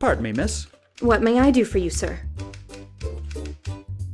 Pardon me, miss. What may I do for you, sir?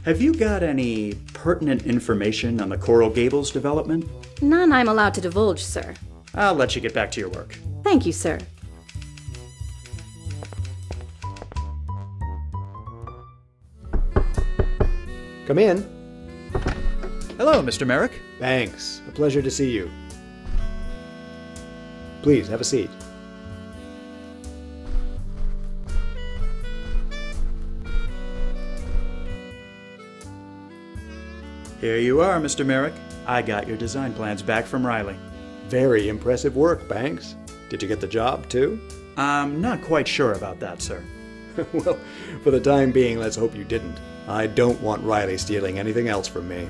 Have you got any pertinent information on the Coral Gables development? None I'm allowed to divulge, sir. I'll let you get back to your work. Thank you, sir. Come in. Hello, Mr. Merrick. Thanks. A pleasure to see you. Please, have a seat. Here you are, Mr. Merrick. I got your design plans back from Riley. Very impressive work, Banks. Did you get the job, too? I'm not quite sure about that, sir. Well, for the time being, let's hope you didn't. I don't want Riley stealing anything else from me.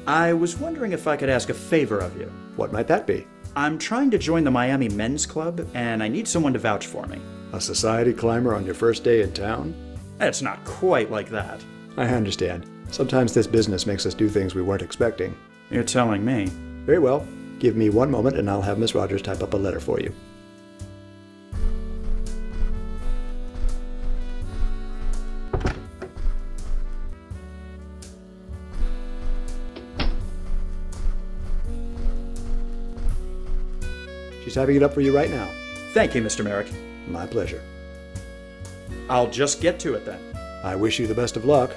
I was wondering if I could ask a favor of you. What might that be? I'm trying to join the Miami Men's Club, and I need someone to vouch for me. A society climber on your first day in town? It's not quite like that. I understand. Sometimes this business makes us do things we weren't expecting. You're telling me. Very well. Give me one moment and I'll have Miss Rogers type up a letter for you. She's typing it up for you right now. Thank you, Mr. Merrick. My pleasure. I'll just get to it then. I wish you the best of luck.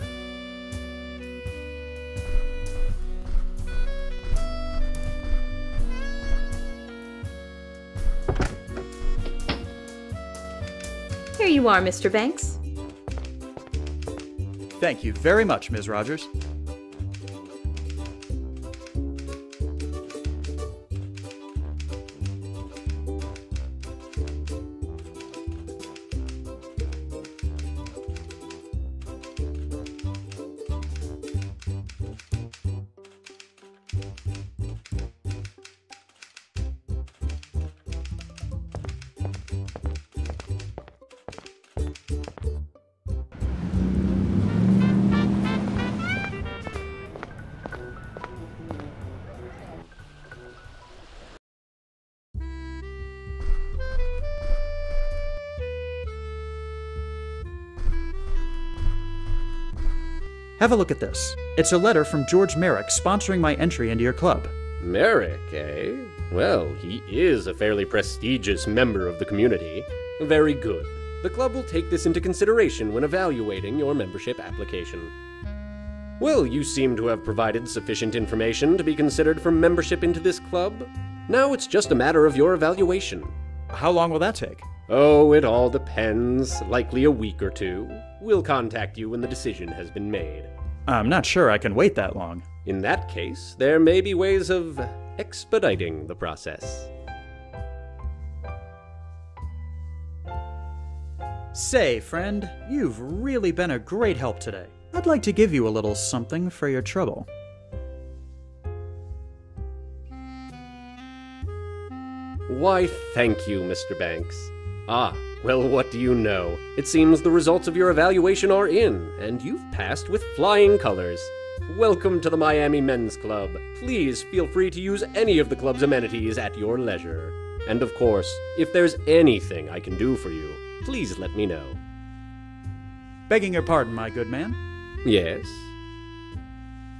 Here you are, Mr. Banks. Thank you very much, Ms. Rogers. Have a look at this. It's a letter from George Merrick sponsoring my entry into your club. Merrick, eh? Well, he is a fairly prestigious member of the community. Very good. The club will take this into consideration when evaluating your membership application. Well, you seem to have provided sufficient information to be considered for membership into this club. Now it's just a matter of your evaluation. How long will that take? Oh, it all depends. Likely a week or two. We'll contact you when the decision has been made. I'm not sure I can wait that long. In that case, there may be ways of expediting the process. Say, friend, you've really been a great help today. I'd like to give you a little something for your trouble. Why, thank you, Mr. Banks. Ah, well, what do you know? It seems the results of your evaluation are in, and you've passed with flying colors. Welcome to the Miami Men's Club. Please feel free to use any of the club's amenities at your leisure. And of course, if there's anything I can do for you, please let me know. Begging your pardon, my good man. Yes?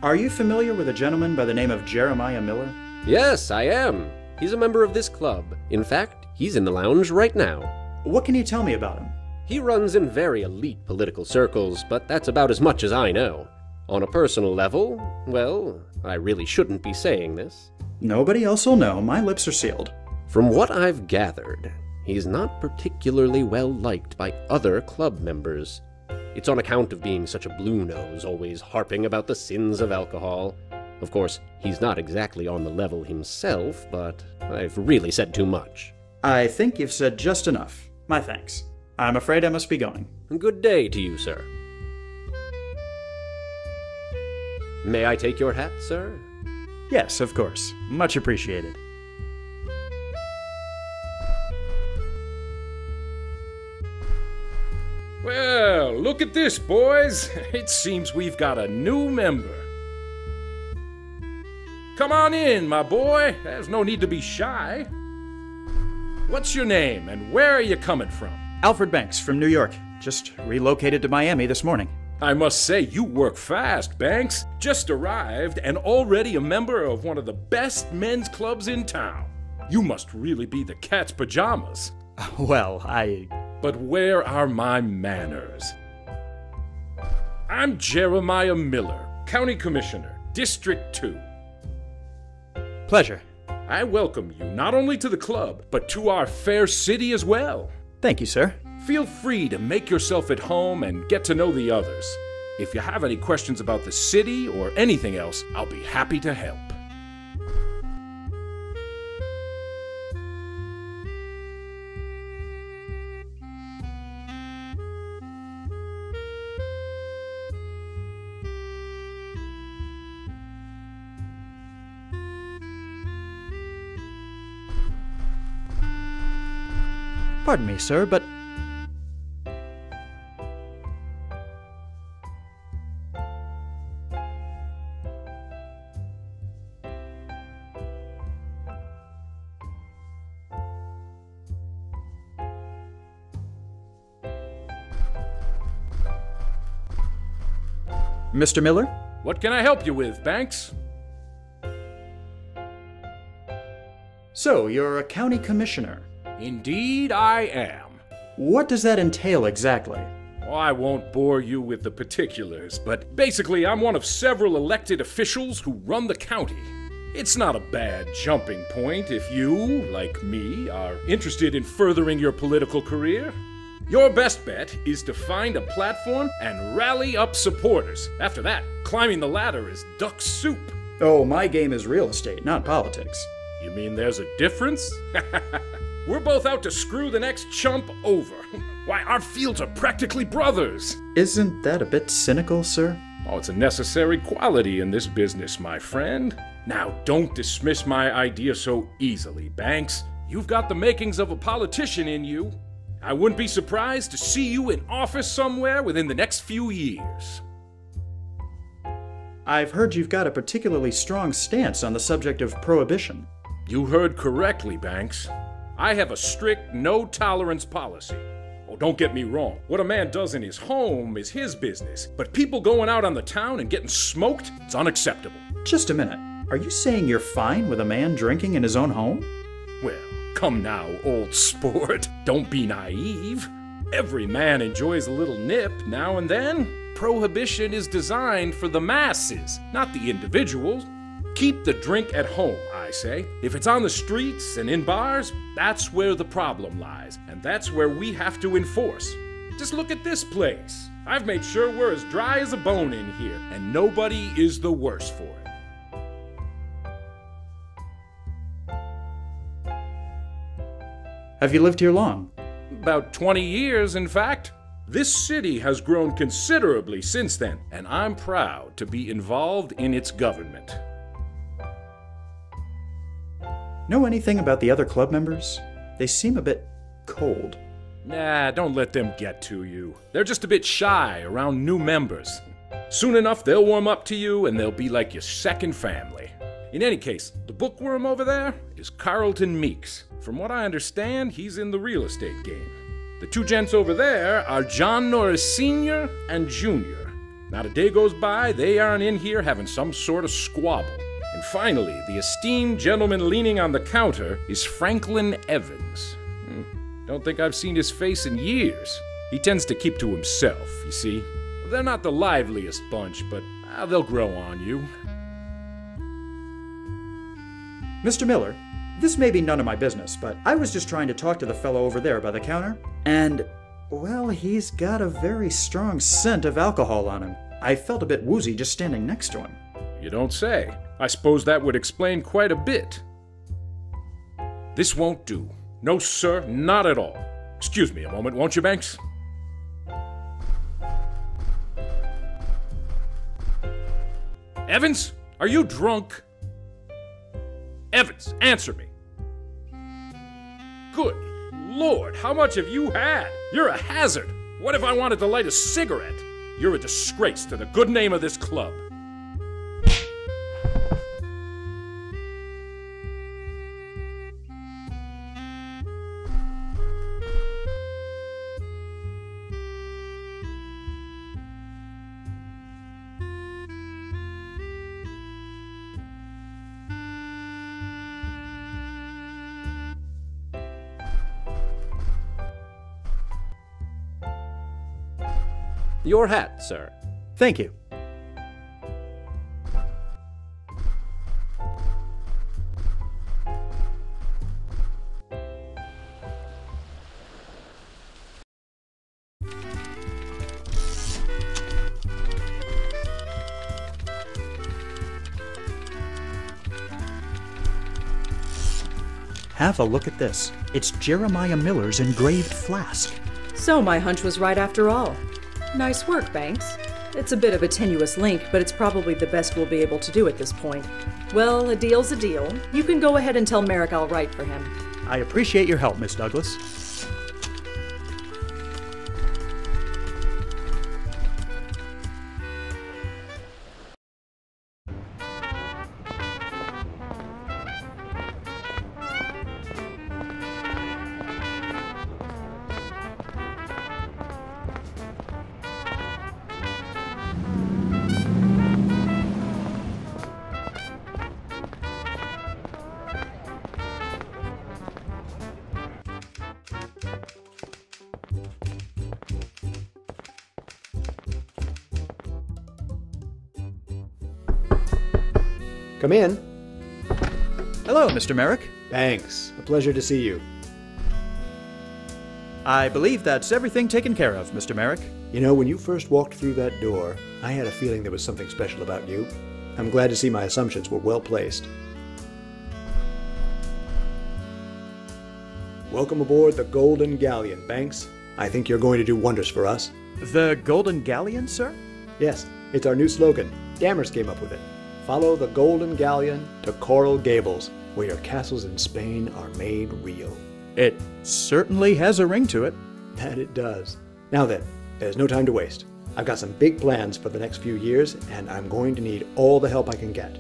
Are you familiar with a gentleman by the name of Jeremiah Miller? Yes, I am. He's a member of this club. In fact, he's in the lounge right now. What can you tell me about him? He runs in very elite political circles, but that's about as much as I know. On a personal level, well, I really shouldn't be saying this. Nobody else will know. My lips are sealed. From what I've gathered, he's not particularly well liked by other club members. It's on account of being such a blue nose, always harping about the sins of alcohol. Of course, he's not exactly on the level himself, but I've really said too much. I think you've said just enough. My thanks. I'm afraid I must be going. Good day to you, sir. May I take your hat, sir? Yes, of course. Much appreciated. Well, look at this, boys. It seems we've got a new member. Come on in, my boy. There's no need to be shy. What's your name, and where are you coming from? Alfred Banks from New York. Just relocated to Miami this morning. I must say, you work fast, Banks. Just arrived and already a member of one of the best men's clubs in town. You must really be the cat's pajamas. Well, But where are my manners? I'm Jeremiah Miller, County Commissioner, District 2. Pleasure. I welcome you not only to the club, but to our fair city as well. Thank you, sir. Feel free to make yourself at home and get to know the others. If you have any questions about the city or anything else, I'll be happy to help. Pardon me, sir, but... Mr. Miller? What can I help you with, Banks? So, you're a county commissioner. Indeed, I am. What does that entail exactly? Oh, I won't bore you with the particulars, but basically, I'm one of several elected officials who run the county. It's not a bad jumping point if you, like me, are interested in furthering your political career. Your best bet is to find a platform and rally up supporters. After that, climbing the ladder is duck soup. Oh, my game is real estate, not politics. You mean there's a difference? We're both out to screw the next chump over. Why, our fields are practically brothers. Isn't that a bit cynical, sir? Oh, it's a necessary quality in this business, my friend. Now, don't dismiss my idea so easily, Banks. You've got the makings of a politician in you. I wouldn't be surprised to see you in office somewhere within the next few years. I've heard you've got a particularly strong stance on the subject of prohibition. You heard correctly, Banks. I have a strict no-tolerance policy. Oh, don't get me wrong. What a man does in his home is his business. But people going out on the town and getting smoked, it's unacceptable. Just a minute. Are you saying you're fine with a man drinking in his own home? Well, come now, old sport. Don't be naive. Every man enjoys a little nip now and then. Prohibition is designed for the masses, not the individuals. Keep the drink at home, I say. If it's on the streets and in bars, that's where the problem lies, and that's where we have to enforce. Just look at this place. I've made sure we're as dry as a bone in here, and nobody is the worse for it. Have you lived here long? About 20 years, in fact. This city has grown considerably since then, and I'm proud to be involved in its government. Know anything about the other club members? They seem a bit cold. Nah, don't let them get to you. They're just a bit shy around new members. Soon enough, they'll warm up to you, and they'll be like your second family. In any case, the bookworm over there is Carlton Meeks. From what I understand, he's in the real estate game. The two gents over there are John Norris Sr. and Jr. Not a day goes by, they aren't in here having some sort of squabble. And finally, the esteemed gentleman leaning on the counter is Franklin Evans. Don't think I've seen his face in years. He tends to keep to himself, you see. They're not the liveliest bunch, but they'll grow on you. Mr. Miller, this may be none of my business, but I was just trying to talk to the fellow over there by the counter, and, well, he's got a very strong scent of alcohol on him. I felt a bit woozy just standing next to him. You don't say. I suppose that would explain quite a bit. This won't do. No, sir, not at all. Excuse me a moment, won't you, Banks? Evans, are you drunk? Evans, answer me. Good Lord, how much have you had? You're a hazard. What if I wanted to light a cigarette? You're a disgrace to the good name of this club. Your hat, sir. Thank you. Have a look at this. It's Jeremiah Miller's engraved flask. So my hunch was right after all. Nice work, Banks. It's a bit of a tenuous link, but it's probably the best we'll be able to do at this point. Well, a deal's a deal. You can go ahead and tell Merrick I'll write for him. I appreciate your help, Miss Douglas. Come in. Hello, Mr. Merrick. Banks, a pleasure to see you. I believe that's everything taken care of, Mr. Merrick. You know, when you first walked through that door, I had a feeling there was something special about you. I'm glad to see my assumptions were well placed. Welcome aboard the Golden Galleon, Banks. I think you're going to do wonders for us. The Golden Galleon, sir? Yes, it's our new slogan. Dammers came up with it. Follow the Golden Galleon to Coral Gables, where your castles in Spain are made real. It certainly has a ring to it. That it does. Now then, there's no time to waste. I've got some big plans for the next few years, and I'm going to need all the help I can get.